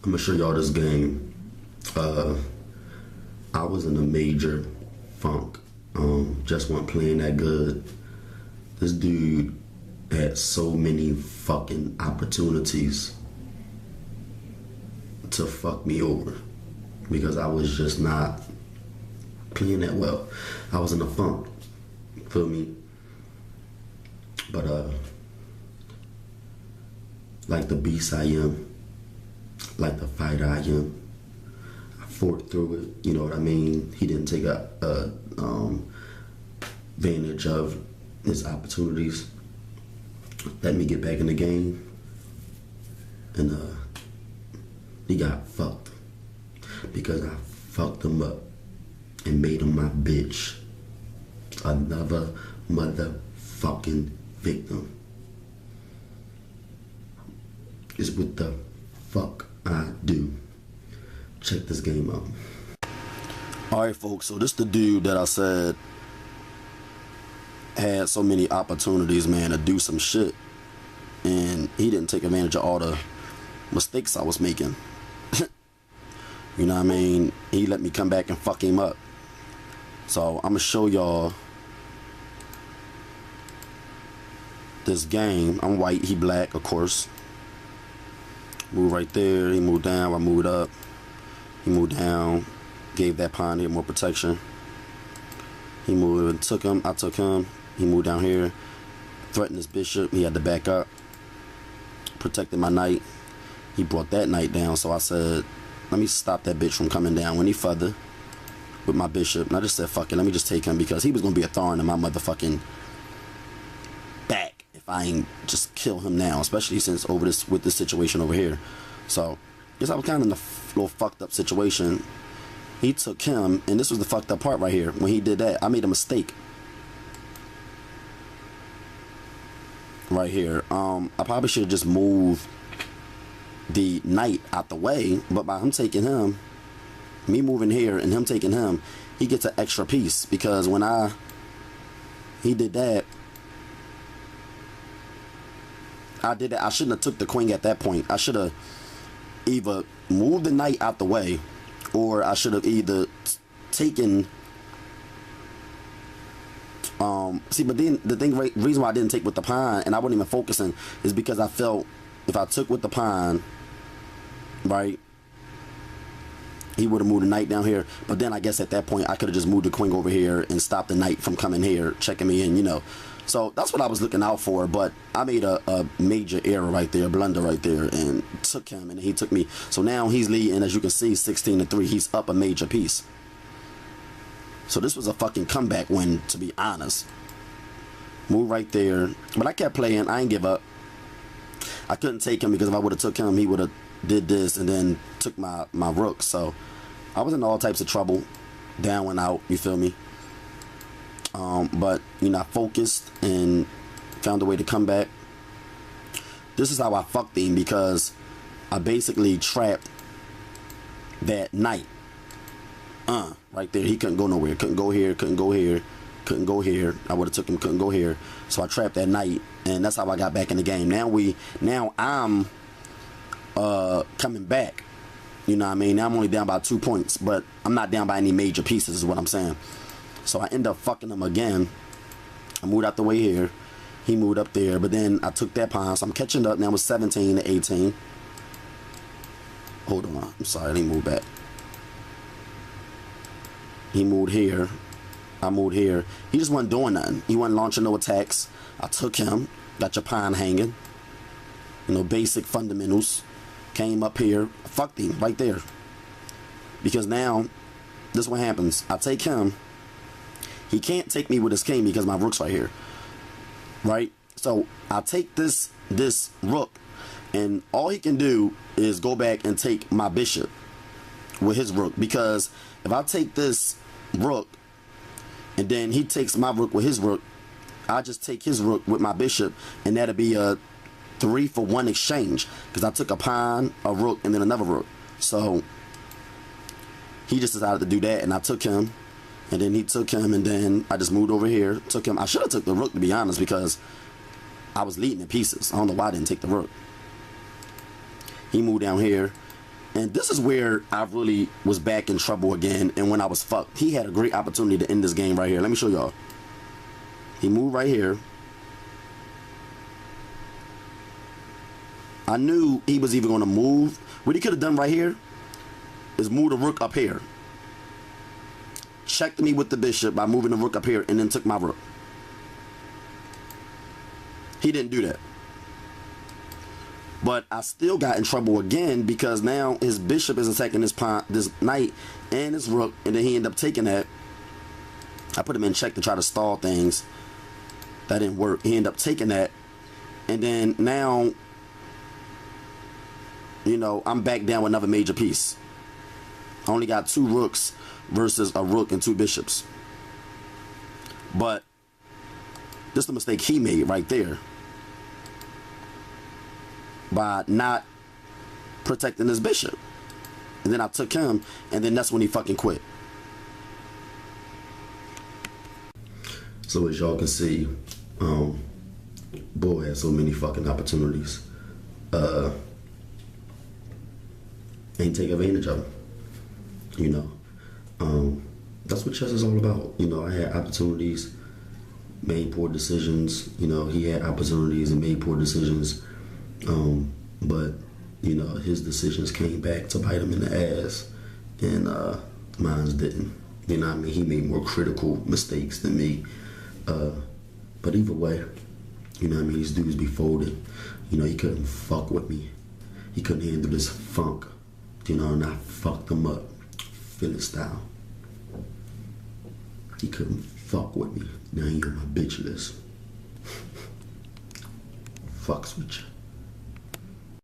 I'm gonna show y'all this game. I was in a major funk. Just wasn't playing that good. This dude had so many fucking opportunities to fuck me over because I was just not playing that well. I was in a funk. Feel me? But like the beast I am, like the fighter I am, I fought through it. You know what I mean? He didn't take advantage of his opportunities. Let me get back in the game, and he got fucked because I fucked him up and made him my bitch. Another motherfucking victim. Is what the fuck I do. Check this game out. Alright folks, so this the dude that I said had so many opportunities, man, to do some shit, and he didn't take advantage of all the mistakes I was making. You know what I mean? He let me come back and fuck him up. So I'm gonna show y'all this game. I'm white, he black, of course. Move right there, he moved down, I moved up. He moved down, gave that pawn here more protection. He moved and took him, I took him. He moved down here, threatened his bishop, he had to back up. Protected my knight. He brought that knight down, so I said, let me stop that bitch from coming down any further with my bishop. And I just said, fuck it, let me just take him because he was gonna be a thorn in my motherfucking back if I ain't just kill him now, especially since over this with this situation over here. So guess I was kind of in a little fucked up situation. He took him, and this was the fucked up part right here. When he did that, I made a mistake right here. I probably should have just moved the knight out the way, but by him taking him, me moving here and him taking him, he gets an extra piece because when he did that, I shouldn't have took the queen at that point. I should have either moved the knight out the way, or I should have either taken see, but then the reason why I didn't take with the pawn and I wasn't even focusing is because I felt if I took with the pawn, right, he would have moved the knight down here. But then I guess at that point I could have just moved the queen over here and stopped the knight from coming here, checking me in, you know. So that's what I was looking out for, but I made a major error right there, blunder right there, and took him, and he took me. So now he's leading, as you can see, 16-3. He's up a major piece. So this was a fucking comeback win, to be honest. Move right there, but I kept playing. I ain't give up. I couldn't take him because if I would have took him, he would have did this and then took my rook. So I was in all types of trouble, down and out. You feel me? But you know, I focused and found a way to come back. This is how I fucked him because I basically trapped that knight. Right there. He couldn't go nowhere. Couldn't go here. Couldn't go here. Couldn't go here. I would have took him. Couldn't go here. So I trapped that knight, and that's how I got back in the game. Now I'm coming back. You know what I mean? Now I'm only down by 2 points, but I'm not down by any major pieces, is what I'm saying. So I end up fucking him again. I moved out the way here. He moved up there, but then I took that pawn, so I'm catching up. Now it's 17-18. Hold on. I'm sorry, I didn't move back. He moved here. I moved here. He just wasn't doing nothing. He wasn't launching no attacks. I took him. Got your pawn hanging. You know, basic fundamentals. Came up here. Fucked him right there. Because now, this is what happens. I take him. He can't take me with his king because my rook's right here. Right? So, I take this rook. And all he can do is go back and take my bishop with his rook. Because if I take this rook and then he takes my rook with his rook, I just take his rook with my bishop, and that'll be a 3-for-1 exchange because I took a pawn, a rook, and then another rook. So he just decided to do that, and I took him, and then he took him, and then I just moved over here, took him. I should have took the rook, to be honest, because I was leading in pieces. I don't know why I didn't take the rook. He moved down here, And this is where I really was back in trouble again, and when I was fucked. He had a great opportunity to end this game right here. Let me show y'all. He moved right here. I knew he was either going to move. What he could have done right here is move the rook up here. Checked me with the bishop by moving the rook up here and then took my rook. He didn't do that. But I still got in trouble again because now his bishop is attacking this pawn, this knight and his rook, and then he ended up taking that. I put him in check to try to stall things. That didn't work. He ended up taking that, and then now, you know, I'm back down with another major piece. I only got 2 rooks versus a rook and 2 bishops. But this is the mistake he made right there by not protecting his bishop. And then I took him, and then that's when he fucking quit. So as y'all can see, Bull had so many fucking opportunities. Ain't take advantage of them. You know, that's what chess is all about. You know, I had opportunities, made poor decisions. You know, he had opportunities and made poor decisions. But, you know, his decisions came back to bite him in the ass, and mine's didn't. You know what I mean? He made more critical mistakes than me. But either way, you know what I mean? These dudes be folded. You know, he couldn't fuck with me. He couldn't handle this funk. You know, and I fucked him up. Philly style. He couldn't fuck with me. Now he on my bitch list. Fucks with you.